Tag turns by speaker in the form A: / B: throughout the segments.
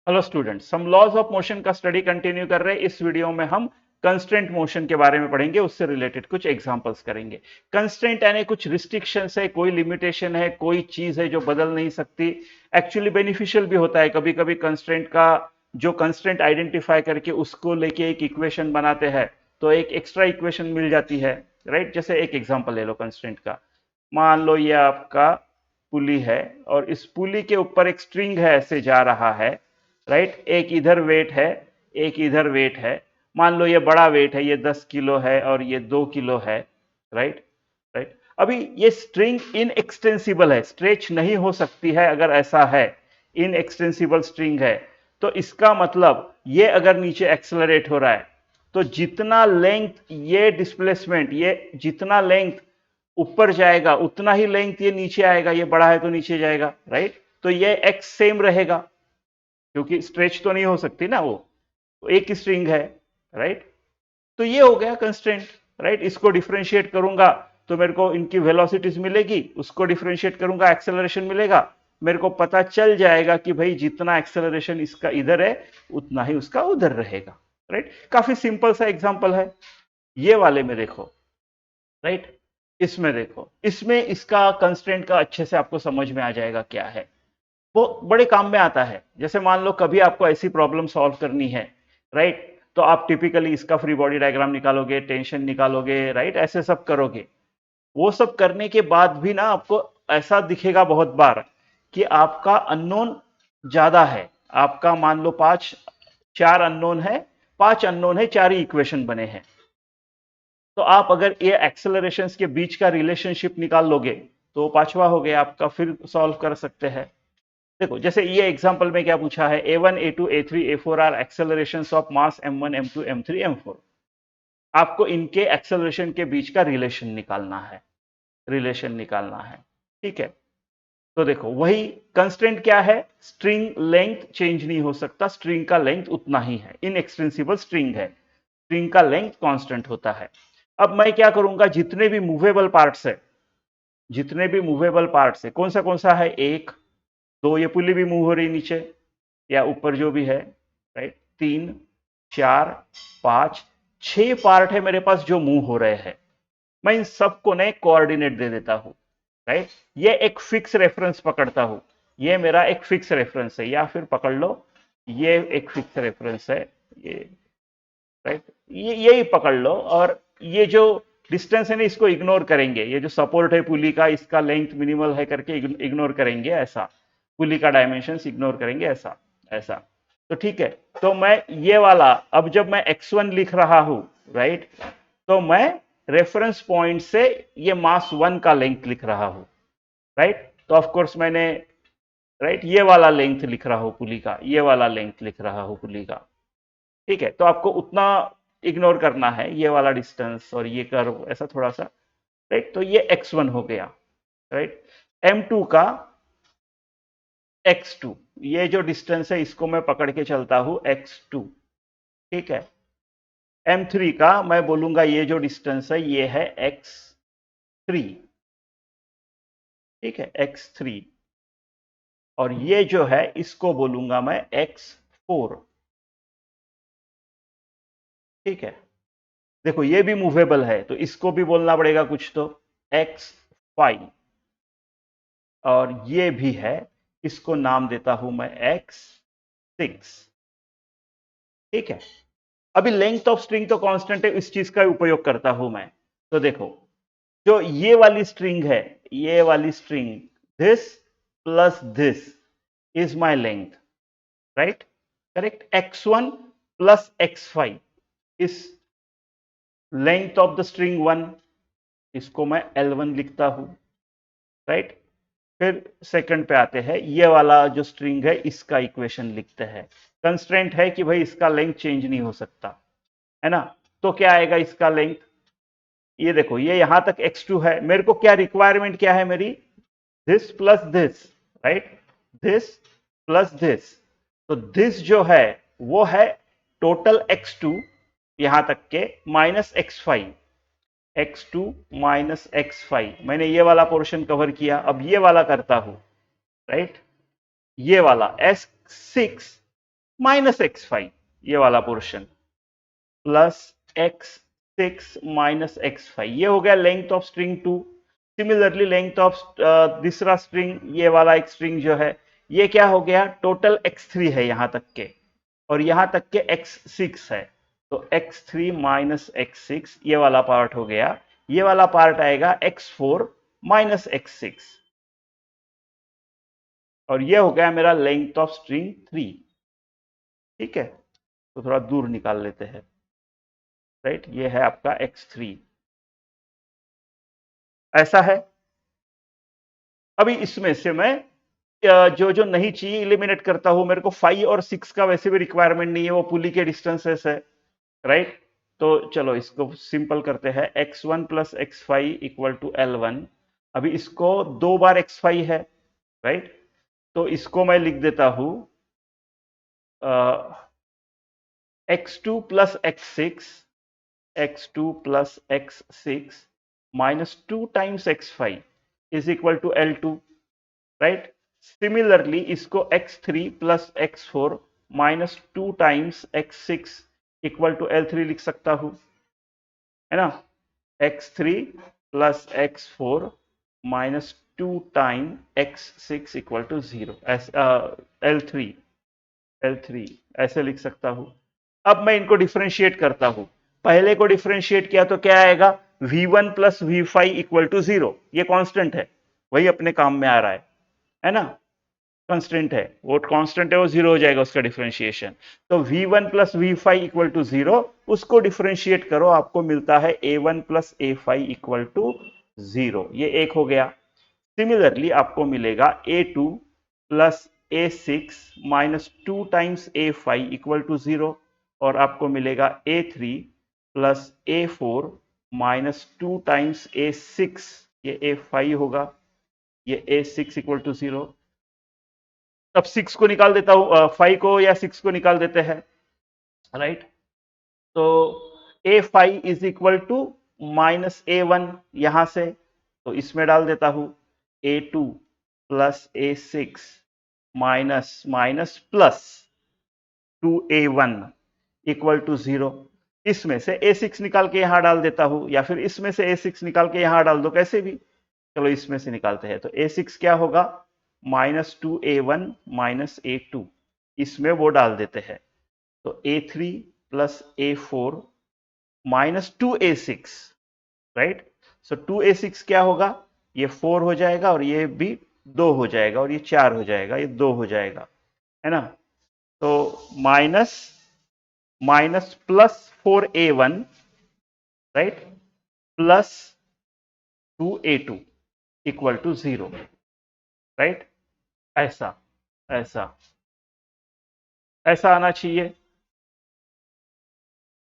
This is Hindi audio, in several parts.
A: हेलो स्टूडेंट्स, हम लॉज ऑफ मोशन का स्टडी कंटिन्यू कर रहे हैं। इस वीडियो में हम कंस्ट्रेंट मोशन के बारे में पढ़ेंगे, उससे रिलेटेड कुछ एग्जांपल्स करेंगे। कंस्ट्रेंट यानी कुछ रिस्ट्रिक्शंस है, कोई लिमिटेशन है, कोई चीज है जो बदल नहीं सकती। एक्चुअली बेनिफिशियल भी होता है कभी कभी कंस्ट्रेंट का, जो कंस्ट्रेंट आइडेंटिफाई करके उसको लेके एक इक्वेशन बनाते हैं तो एक एक्स्ट्रा इक्वेशन मिल जाती है। राइट, जैसे एक एग्जांपल ले लो कंस्ट्रेंट का। मान लो ये आपका पुली है और इस पुली के ऊपर एक स्ट्रिंग है, ऐसे जा रहा है। राइट, एक इधर वेट है, एक इधर वेट है। मान लो ये बड़ा वेट है, ये 10 किलो है और ये 2 किलो है। राइट। राइट, अभी ये स्ट्रिंग इनएक्सटेंसिबल है, स्ट्रेच नहीं हो सकती है। अगर ऐसा है, इनएक्सटेंसिबल स्ट्रिंग है, तो इसका मतलब ये अगर नीचे एक्सेलरेट हो रहा है तो जितना लेंथ ये डिस्प्लेसमेंट, ये जितना लेंथ ऊपर जाएगा उतना ही लेंथ ये नीचे आएगा। ये बड़ा है तो नीचे जाएगा। राइट, तो ये एक्स सेम रहेगा क्योंकि स्ट्रेच तो नहीं हो सकती ना वो, तो एक ही स्ट्रिंग है। राइट, तो ये हो गया कंस्ट्रेंट। राइट, इसको डिफरेंशिएट करूंगा तो मेरे को इनकी वेलोसिटीज मिलेगी, उसको डिफरेंशिएट करूंगा एक्सेलरेशन मिलेगा। मेरे को पता चल जाएगा कि भाई जितना एक्सेलरेशन इसका इधर है उतना ही उसका उधर रहेगा। राइट, काफी सिंपल सा एग्जांपल है। ये वाले में देखो। राइट, इसमें देखो, इसमें इसका कंस्ट्रेंट का अच्छे से आपको समझ में आ जाएगा क्या है। वो बड़े काम में आता है। जैसे मान लो कभी आपको ऐसी प्रॉब्लम सॉल्व करनी है, राइट, तो आप टिपिकली इसका फ्री बॉडी डायग्राम निकालोगे, टेंशन निकालोगे, राइट, ऐसे सब करोगे। वो सब करने के बाद भी ना आपको ऐसा दिखेगा बहुत बार कि आपका अननोन ज्यादा है। आपका मान लो पांच, चार अननोन है, पांच अननोन है, चार ही इक्वेशन बने हैं। तो आप अगर ये एक्सेलरेशन के बीच का रिलेशनशिप निकाल लोगे तो पांचवा हो गया आपका, फिर सॉल्व कर सकते हैं। देखो, जैसे ये एग्जांपल में क्या पूछा है, A1 A2 A3 A4 are एक्सेलरेशंस of mass M1 M2 M3 M4। आपको इनके एक्सेलरेशन के बीच का रिलेशन निकालना है, रिलेशन निकालना है। ठीक है, तो देखो वही कंस्ट्रेंट क्या है, स्ट्रिंग लेंथ चेंज नहीं हो सकता, स्ट्रिंग का लेंथ उतना ही है, इनएक्सटेंसिबल स्ट्रिंग है, स्ट्रिंग का लेंथ कांस्टेंट होता है। अब मैं क्या करूंगा, जितने भी मूवेबल पार्ट्स है, जितने भी मूवेबल पार्ट्स है, कौन सा है, एक, दो, ये पुली भी मूव हो रही नीचे या ऊपर जो भी है। राइट, तीन, चार, पांच, छह पार्ट है मेरे पास जो मूव हो रहे हैं। मैं इन सबको ने कोऑर्डिनेट दे देता हूं। राइट, ये एक फिक्स रेफरेंस पकड़ता हूं। ये मेरा एक फिक्स रेफरेंस है, या फिर पकड़ लो ये एक फिक्स रेफरेंस है। ये, राइट, ये यही पकड़ लो। और ये जो डिस्टेंस है ना, इसको इग्नोर करेंगे। ये जो सपोर्ट है पुली का, इसका लेंथ मिनिमल है करके इग्नोर करेंगे ऐसा। पुली का डायमेंशन इग्नोर करेंगे ऐसा, ऐसा। तो ठीक है, तो मैं ये वाला, अब जब मैं x1 लिख रहा हूं, राइट, तो मैं रेफरेंस पॉइंट से ये मास 1 का लेंथ लिख रहा हूं। राइट, तो ऑफ कोर्स मैंने, राइट, ये वाला लेंथ लिख रहा हूं पुली का, ये वाला लेंथ लिख रहा हूं पुली का। ठीक है, तो आपको उतना इग्नोर करना है, ये वाला डिस्टेंस और ये कर्व ऐसा थोड़ा सा। राइट, तो ये x1 हो गया। राइट, m2 का x2, ये जो डिस्टेंस है इसको मैं पकड़ के चलता हूं x2। ठीक है, m3 का मैं बोलूंगा ये जो डिस्टेंस है ये है x3। ठीक है, x3। और ये जो है इसको बोलूंगा मैं x4। ठीक है, देखो ये भी मूवेबल है तो इसको भी बोलना पड़ेगा कुछ तो, x5। और ये भी है, इसको नाम देता हूं मैं x6। ठीक है, अभी लेंथ ऑफ स्ट्रिंग तो कांस्टेंट है, इस चीज का उपयोग करता हूं मैं। तो देखो, जो ये वाली स्ट्रिंग है, ये वाली string, this plus this is my length. Right, correct, x1 plus x5 इस लेंथ ऑफ द स्ट्रिंग 1, इसको मैं L1 लिखता हूं। राइट, फिर सेकंड पे आते हैं, ये वाला जो स्ट्रिंग है इसका इक्वेशन लिखते हैं। कंस्ट्रेंट है कि भाई इसका लेंथ चेंज नहीं हो सकता, है ना। तो क्या आएगा इसका लेंथ, ये देखो, ये यहां तक x2 है। मेरे को क्या रिक्वायरमेंट क्या है मेरी, this plus this. Right, this plus this. तो दिस जो है वो है टोटल x2 यहां तक के minus x5, x2 minus x5। मैंने ये वाला पोर्शन कवर किया, अब ये वाला करता हूं। राइट, ये वाला S6 माइनस x5 ये वाला portion plus x6 minus x5 ये हो गया length of string 2। Similarly length of दूसरा स्ट्रिंग ये वाला एक स्ट्रिंग जो है ये क्या हो गया, टोटल x3 है यहां तक के और यहां तक के x6 है, तो x3 माइनस x6 ये वाला पार्ट हो गया। ये वाला पार्ट आएगा x4 माइनस x6 और ये हो गया मेरा लेंथ ऑफ स्ट्रिंग 3। ठीक है, तो थोड़ा दूर निकाल लेते हैं। राइट, ये है आपका x3 ऐसा है। अभी इसमें से मैं जो जो नहीं चाहिए इलिमिनेट करता हूं। मेरे को 5 और 6 का वैसे भी रिक्वायरमेंट नहीं है, वो पुली के डिस्टेंसेस है। राइट, तो चलो इसको सिंपल करते हैं। x1 plus x5 equal to L1। अभी इसको 2 बार x5 है। राइट, तो इसको मैं लिख देता हूं x2 plus x6 x2 plus x6 minus 2 times x5 is equal to L2। Right, similarly इसको x3 plus x4 minus 2 times x6 equal to L3 लिख सकता हूं, है ना। x3 plus x4 minus 2 time x6 equal to 0 L3 L3 ऐसे लिख सकता हूं। अब मैं इनको डिफरेंशिएट करता हूं। पहले को डिफरेंशिएट किया तो क्या आएगा, v1 plus v5 equal to 0। ये कांस्टेंट है, वही अपने काम में आ रहा है ना। कांस्टेंट है, वो कांस्टेंट है, वो 0 हो जाएगा उसका डिफरेंशिएशन। तो v1 plus v5 equal to 0, उसको डिफरेंशिएट करो, आपको मिलता है a1 plus a5 equal to 0। ये एक हो गया। सिमिलरली आपको मिलेगा a2 plus a6 minus 2 times a5 equal to 0 और आपको मिलेगा a3 plus a4 minus 2 times a6, ये a5 होगा, ये a6 इक्वल टू 0। अब 6 को निकाल देता हूं, 5 को या 6 को निकाल देते हैं। राइट, तो a5 is equal to minus a1 यहां से, तो इसमें डाल देता हूं a2 plus a6 minus minus plus 2a1 equal to 0। इसमें से a6 निकाल के यहां डाल देता हूं या फिर इसमें से a6 निकाल के यहां डाल दो, कैसे भी। चलो इसमें से निकालते हैं, तो a6 क्या होगा, माइनस 2a1 माइनस a2, इसमें वो डाल देते हैं, तो a3 plus a4 minus 2a6। Right, सो 2a6 क्या होगा, ये 4 हो जाएगा और ये भी 2 हो जाएगा और ये 4 हो जाएगा, ये 2 हो जाएगा, है ना। तो minus minus plus 4a1, right, plus 2a2 equal to 0। Right, ऐसा ऐसा ऐसा आना चाहिए,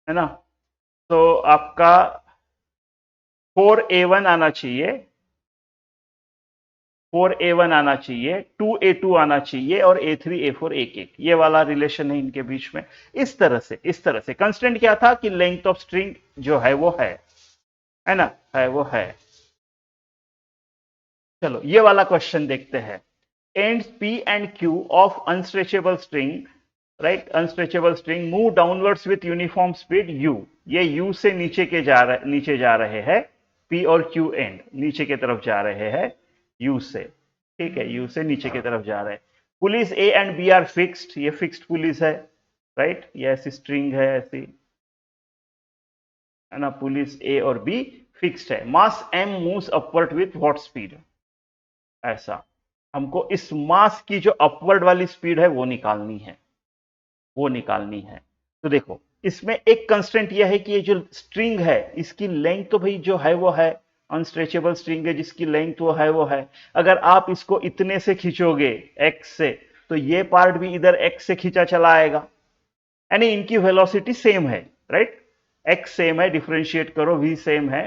A: है ना। तो आपका 4a1 आना चाहिए, 4a1 आना चाहिए, 2a2 आना चाहिए और a3 a4 एक एक, ये वाला रिलेशन है इनके बीच में। इस तरह से कंस्टेंट क्या था कि लेंथ ऑफ स्ट्रिंग जो है वो है ना, है वो है। चलो ये वाला क्वेश्चन देखते हैं। ends p and q of unstretchable string, right, unstretchable string move downwards with uniform speed u। ये u से नीचे जा रहे हैं, p और q एंड नीचे की तरफ जा रहे हैं u से। ठीक है, u से नीचे की तरफ जा रहे हैं। Pulleys a and b are fixed, ये फिक्स्ड पुलिस है। राइट, ये ऐसी स्ट्रिंग है, ऐसी, है ना। पुलिस a और b फिक्स्ड है। Mass m moves upward with what speed, ऐसा। हमको इस मास की जो अपवर्ड वाली स्पीड है वो निकालनी है, वो निकालनी है। तो देखो इसमें एक कंस्टेंट यह है कि ये जो स्ट्रिंग है इसकी लेंथ तो भाई जो है वो है, अनस्ट्रेचेबल स्ट्रिंग है जिसकी लेंथ वो है। अगर आप इसको इतने से खींचोगे x से, तो ये पार्ट भी इधर x से खींचा चला आएगा, यानी इनकी वेलोसिटी सेम है। राइट, x सेम है, डिफरेंशिएट करो, v सेम है,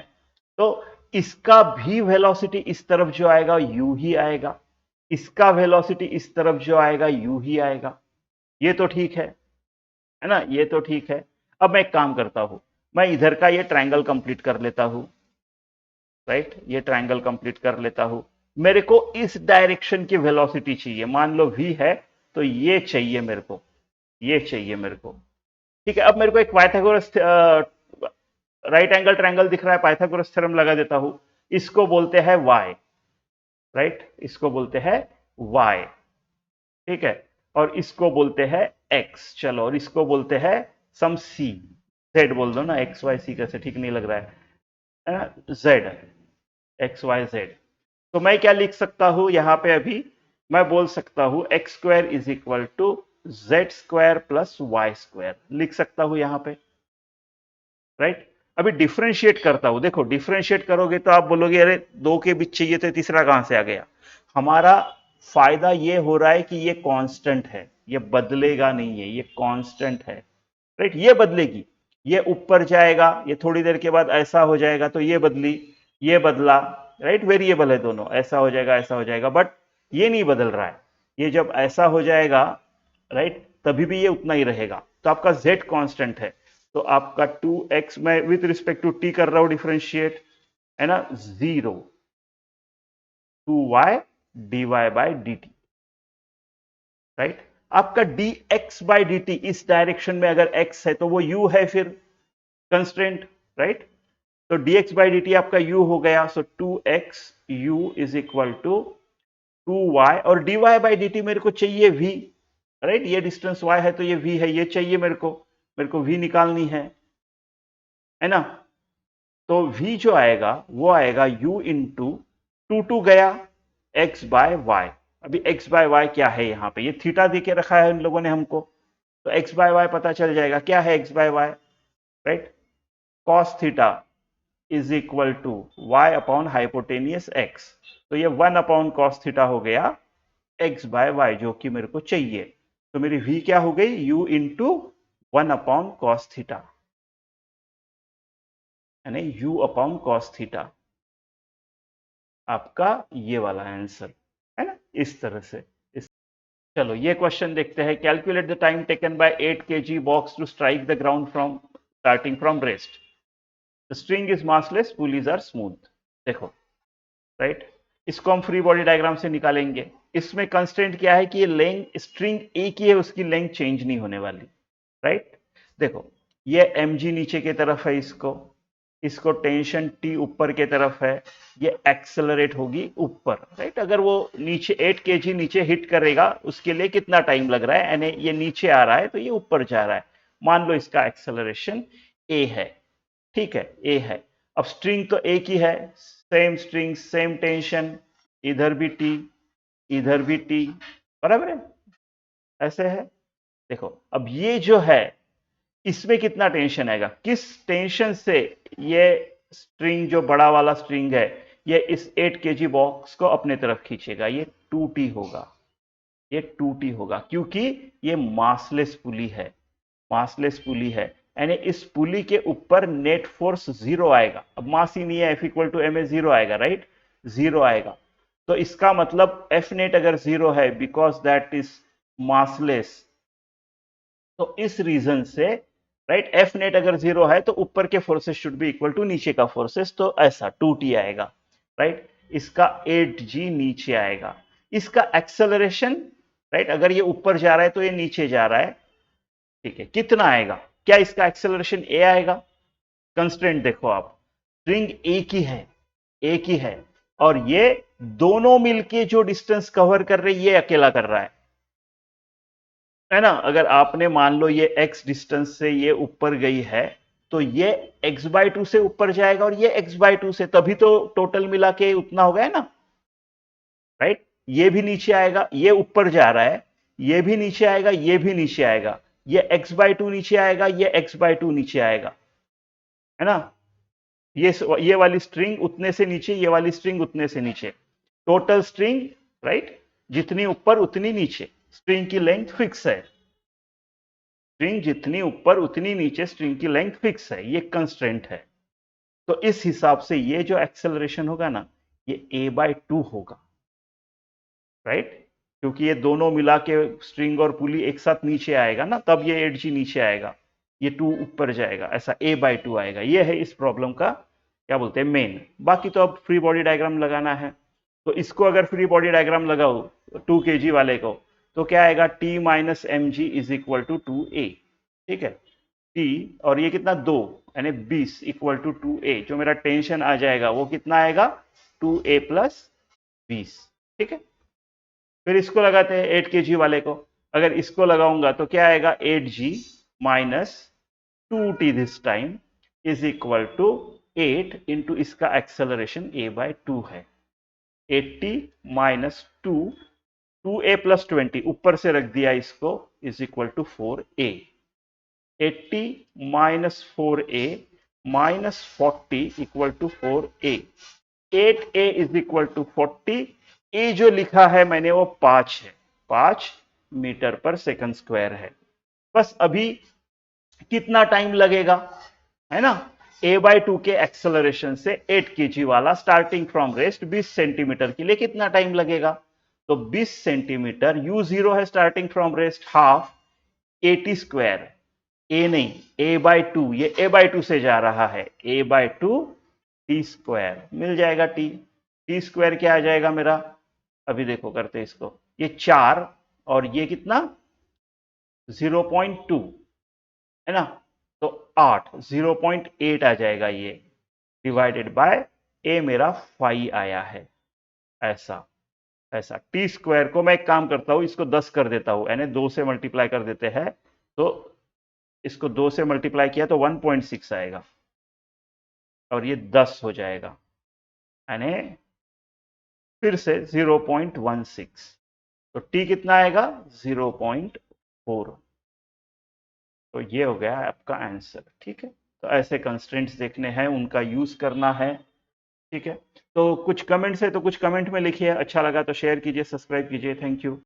A: तो इसका भी वेलोसिटी इस तरफ जो आएगा u ही आएगा, इसका वेलोसिटी इस तरफ जो आएगा u ही आएगा। ये तो ठीक है ना, ये तो ठीक है। अब मैं एक काम करता हूं, मैं इधर का ये ट्रायंगल कंप्लीट कर लेता हूं। राइट, ये ट्रायंगल कंप्लीट कर लेता हूं। मेरे को इस डायरेक्शन की वेलोसिटी चाहिए, मान लो v है तो ये चाहिए मेरे को। ये चाहिए मेरे को। ठीक है, अब मेरे को एक पाइथागोरस राइट एंगल ट्रायंगल दिख रहा है, पाइथागोरस थ्योरम लगा देता हूं। इसको बोलते हैं y, राइट, इसको बोलते हैं y। ठीक है, और इसको बोलते हैं x। चलो, और इसको बोलते हैं सम c। z बोल दो ना, x y c कैसे ठीक नहीं लग रहा है ना, z, x y z। तो मैं क्या लिख सकता हूं यहां पे, अभी मैं बोल सकता हूं x square is equal to z square plus y square, लिख सकता हूं यहां पे, राइट। अभी डिफरेंशिएट करता हूं, देखो डिफरेंशिएट करोगे तो आप बोलोगे अरे दो के बीच चाहिए थे, तीसरा कहां से आ गया। हमारा फायदा ये हो रहा है कि ये कांस्टेंट है, ये बदलेगा नहीं है, ये कांस्टेंट है, राइट। ये बदलेगी, ये ऊपर जाएगा, ये थोड़ी देर के बाद ऐसा हो जाएगा, तो ये बदली, ये बदला, राइट। वेरिएबल है दोनों, ऐसा हो जाएगा, ऐसा हो जाएगा, बट ये नहीं बदल रहा है। ये जब ऐसा हो जाएगा, राइट, तभी भी ये उतना ही रहेगा। तो आपका z कांस्टेंट है, तो आपका 2x, मैं विथ रिस्पेक्ट टू t कर रहा हूं डिफरेंशिएट, है ना, 0 2y dy by dt, right. आपका dx बाय dt इस डायरेक्शन में अगर x है तो वो u है फिर कंस्ट्रेंट, राइट। तो dx बाई dt आपका u हो गया, so 2x u is equal to 2y, और dy बाई dt मेरे को चाहिए v, राइट। ये डिस्टेंस y है तो ये v है, ये चाहिए मेरे को v निकालनी है ना। तो v जो आएगा वो आएगा u इंटू 2 गया x बाय वाई। अभी x बाय वाई क्या है, यहाँ पे ये थीटा दे के रखा है इन लोगों ने हमको, तो x बाय वाई पता चल जाएगा क्या है x by y, right. Cos theta is equal to y upon hypotenuse x, तो ये 1 अपॉन कॉस थीटा हो गया x बाय वाई, जो कि मेरे को चाहिए। तो मेरी v क्या हो गई, u into 1 upon cos theta, यानी u अपॉन कॉस थीटा, आपका ये वाला आंसर है ना, इस तरह से। चलो ये क्वेश्चन देखते हैं। Calculate the time taken by 8 kg box to strike the ground from starting from rest, the string is massless, pulleys are smooth. देखो, राइट, इसको हम फ्री बॉडी डायग्राम से निकालेंगे। इसमें कंस्ट्रेंट क्या है कि ये लेंथ, स्ट्रिंग एक ही है, उसकी लेंथ चेंज नहीं होने वाली, राइट। देखो, ये mg नीचे की तरफ है, इसको टेंशन T ऊपर की तरफ है, ये एक्सेलरेट होगी ऊपर, राइट। अगर वो नीचे 8 kg नीचे हिट करेगा, उसके लिए कितना टाइम लग रहा है, यानी ये नीचे आ रहा है तो ये ऊपर जा रहा है। मान लो इसका एक्सेलरेशन a है, ठीक है, a है। अब स्ट्रिंग तो एक ही है, सेम स्ट्रिंग सेम टेंशन, इधर भी T इधर भी T, बराबर है, ऐसे है। देखो, अब ये जो है इसमें कितना टेंशन आएगा, किस टेंशन से ये स्ट्रिंग, जो बड़ा वाला स्ट्रिंग है, ये इस 8 kg बॉक्स को अपने तरफ खींचेगा, ये 2T होगा, ये 2T होगा, क्योंकि ये मासलेस पुली है, मासलेस पुली है, यानी इस पुली के ऊपर नेट फोर्स 0 आएगा। अब मास ही नहीं है, F equal to m a 0 आएगा, राइट, 0 आएगा। तो इसका मतलब F नेट अगर 0 है, बिकॉज दैट इज मासलेस, तो इस रीजन से, राइट, एफ नेट अगर 0 है तो ऊपर के forces should be equal to नीचे का फोर्सेस, तो ऐसा 2T आएगा, राइट। इसका 8G नीचे आएगा। इसका एक्सेलरेशन, राइट, अगर ये ऊपर जा रहा है तो ये नीचे जा रहा है, ठीक है, कितना आएगा, क्या इसका एक्सेलरेशन a आएगा। कंस्ट्रेंट देखो आप, स्ट्रिंग एक ही है, और ये दोनों मिलके जो डिस्टेंस कवर कर रहे, ये अकेला कर रहा है ना। अगर आपने मान लो ये x डिस्टेंस से ये ऊपर गई है, तो ये x बाई 2 से ऊपर जाएगा, और ये x बाई 2 से, तभी तो टोटल मिला के उतना हो गया ना, राइट। ये भी नीचे आएगा, ये ऊपर जा रहा है, ये भी नीचे आएगा, ये भी नीचे आएगा, ये x बाई 2 नीचे आएगा, ये x बाई 2 नीचे आएगा, है ना। ये वाली स्ट्रिंग उतने से नीचे, ये वाली स्ट्रिंग उतने से नीचे, टोटल स्ट्रिंग, राइट, जितनी ऊपर उतनी नीचे, स्ट्रिंग की लेंथ फिक्स है, स्ट्रिंग जितनी ऊपर उतनी नीचे, स्ट्रिंग की लेंथ फिक्स है, ये कंस्ट्रेंट है। तो इस हिसाब से ये जो एक्सेलरेशन होगा ना, ये a बाई 2 होगा, राइट, क्योंकि ये दोनों मिला के स्ट्रिंग और पुली एक साथ नीचे आएगा ना, तब ये 8G नीचे आएगा, ये 2 ऊपर जाएगा, ऐसा a बाई 2 आएगा। ये है इस प्रॉब्लम का क्या बोलते हैं मेन। बाकी तो अब फ्री बॉडी डायग्राम लगाना है, तो इसको अगर फ्री बॉडी डायग्राम लगाओ 2 kg वाले को, तो क्या आएगा t minus m g is equal to 2a। ठीक है, t और ये कितना 2 यानी 20 इक्वल टू 2a। जो मेरा टेंशन आ जाएगा वो कितना आएगा 2a प्लस 20। ठीक है, फिर इसको लगाते हैं 8 kg वाले को। अगर इसको लगाऊंगा तो क्या आएगा 8g minus 2t this time is equal to 8 into इसका एक्सेलरेशन a बाय 2 है। 80 माइनस 2a प्लस 20 ऊपर से रख दिया इसको is equal to 4a। 80 minus 4a minus 40 equal to 4a। 8a is equal to 40। A जो लिखा है मैंने वो 5 है, 5 मीटर पर सेकंड स्क्वायर है। बस अभी कितना टाइम लगेगा, है ना, a/2 के एक्सेलरेशन से 8 kg वाला स्टार्टिंग फ्रॉम रेस्ट 20 सेंटीमीटर के लिए कितना टाइम लगेगा। तो 20 सेंटीमीटर u0 है starting from rest, half 80 square, a नहीं a/2, ये a/2 से जा रहा है, a/2 t स्क्वायर मिल जाएगा। t स्क्वायर क्या आ जाएगा मेरा, अभी देखो करते इसको, ये 4 और ये कितना 0.2 है ना, तो 8 0.8 आ जाएगा ये, डिवाइडेड बाय a मेरा 5 आया है। ऐसा ऐसा टी स्क्वायर को मैं एक काम करता हूं, इसको 10 कर देता हूं, यानी 2 से मल्टीप्लाई कर देते हैं, तो इसको 2 से मल्टीप्लाई किया तो 1.6 आएगा और ये 10 हो जाएगा, यानी फिर से 0.16, तो t कितना आएगा 0.4। तो ये हो गया आपका आंसर। ठीक है, तो ऐसे कंस्ट्रेंट्स देखने हैं, उनका यूज करना है। ठीक है, तो कुछ कमेंट्स है तो कुछ कमेंट में लिखिए, अच्छा लगा तो शेयर कीजिए, सब्सक्राइब कीजिए। Thank you.